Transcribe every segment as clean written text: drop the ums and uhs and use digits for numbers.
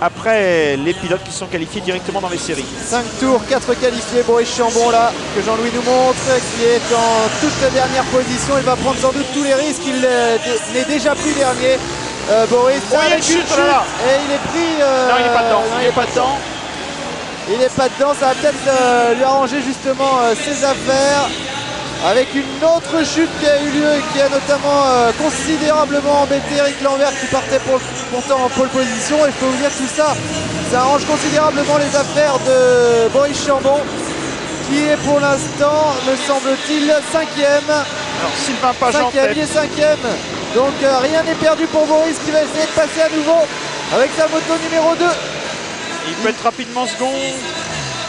après les pilotes qui sont qualifiés directement dans les séries. 5 tours, 4 qualifiés. Boris Chambon là, que Jean-Louis nous montre, qui est en toute dernière position. Il va prendre sans doute tous les risques. Il n'est déjà plus dernier. Boris, il y a une chute, là. Et il est pris. Non, il n'est pas dedans. Non, il n'est pas dedans. Il n'est pas dedans. Ça va peut-être lui arranger justement ses affaires. Avec une autre chute qui a eu lieu et qui a notamment considérablement embêté Eric Lambert, qui partait pourtant en pole position. Et je peux vous dire que tout ça, ça arrange considérablement les affaires de Boris Chambon, qui est pour l'instant, me semble-t-il, 5e. Alors Sylvain Page en tête. Il est 5e. Donc rien n'est perdu pour Boris, qui va essayer de passer à nouveau avec sa moto numéro 2. Il peut être rapidement second.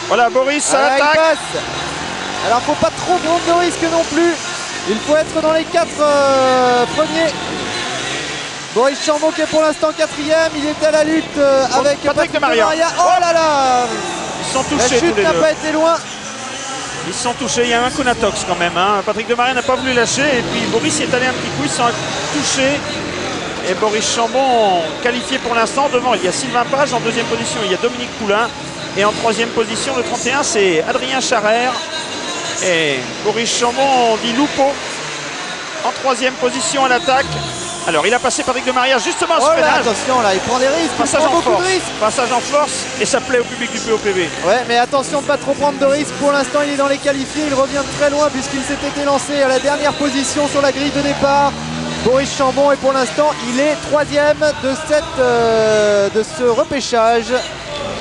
Voilà, Boris, ça il attaque. passe. Alors faut pas trop prendre de risques non plus. Il faut être dans les 4 premiers. Boris Chambon qui est pour l'instant 4e. Il est à la lutte avec Patrick de Maria. Oh là là, ils sont touchés. la chute n'a pas été loin. Ils sont touchés. Il y a un Konatox quand même. Hein. Patrick de Maria n'a pas voulu lâcher. Et puis Boris est allé un petit coup. Ils sont touchés. Et Boris Chambon qualifié pour l'instant. Devant, il y a Sylvain Page. En deuxième position, il y a Dominique Poulain. Et en troisième position, le 31, c'est Adrien Charrère. Et Boris Chambon dit Lupo en troisième position à l'attaque. Alors il a passé Patrick de Maria justement à ce freinage. Attention là, il prend des risques. Passage en force. Passage en force et ça plaît au public du POPV. Ouais, mais attention de ne pas trop prendre de risques. Pour l'instant, il est dans les qualifiés. Il revient de très loin puisqu'il s'était lancé à la dernière position sur la grille de départ. Boris Chambon, et pour l'instant, il est 3e de ce repêchage.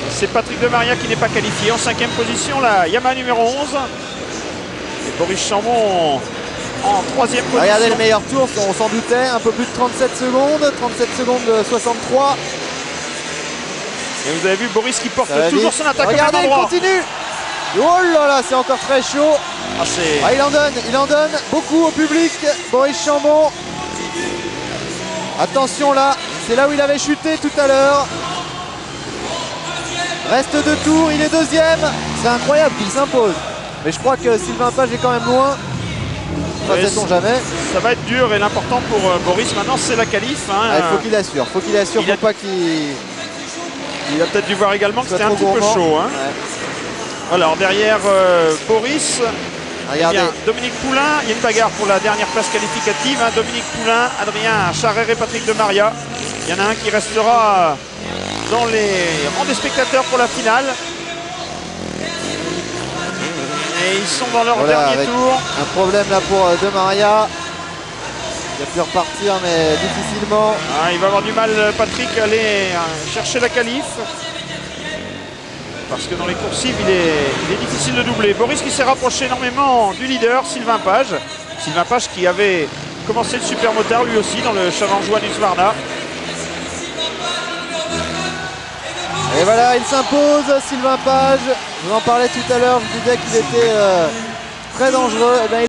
C'est Patrick de Maria qui n'est pas qualifié. En 5e position, la Yamaha numéro 11. Et Boris Chambon en 3e position. Regardez le meilleur tour, on s'en doutait, un peu plus de 37 secondes, 37 secondes 63. Et vous avez vu Boris qui porte toujours son attaque. Regardez, il continue. Oh là là, c'est encore très chaud. Il en donne beaucoup au public, Boris Chambon. Attention là, c'est là où il avait chuté tout à l'heure. Reste 2 tours, il est 2e. C'est incroyable qu'il s'impose. Mais je crois que Sylvain Page est quand même loin. Ne sait-on jamais. Ça va être dur et l'important pour Boris maintenant c'est la qualif. Hein. Il faut qu'il assure, faut pas qu'il... Il a peut-être dû voir également que c'était un petit peu chaud. Hein. Ouais. Alors derrière Boris, regardez. Dominique Poulain, il y a une bagarre pour la dernière place qualificative. Hein. Dominique Poulain, Adrien Charrère et Patrick de Maria. Il y en a un qui restera dans les rangs des spectateurs pour la finale. Et ils sont dans leur dernier tour. Un problème là pour De Maria. Il a pu repartir mais difficilement. Il va avoir du mal Patrick à aller chercher la qualif. Parce que dans les coursives il est difficile de doubler. Boris qui s'est rapproché énormément du leader, Sylvain Page. Sylvain Page qui avait commencé le supermotard lui aussi dans le Challengeois Husqvarna. Et voilà, il s'impose, Sylvain Page. Je vous en parlais tout à l'heure, je vous disais qu'il était très dangereux.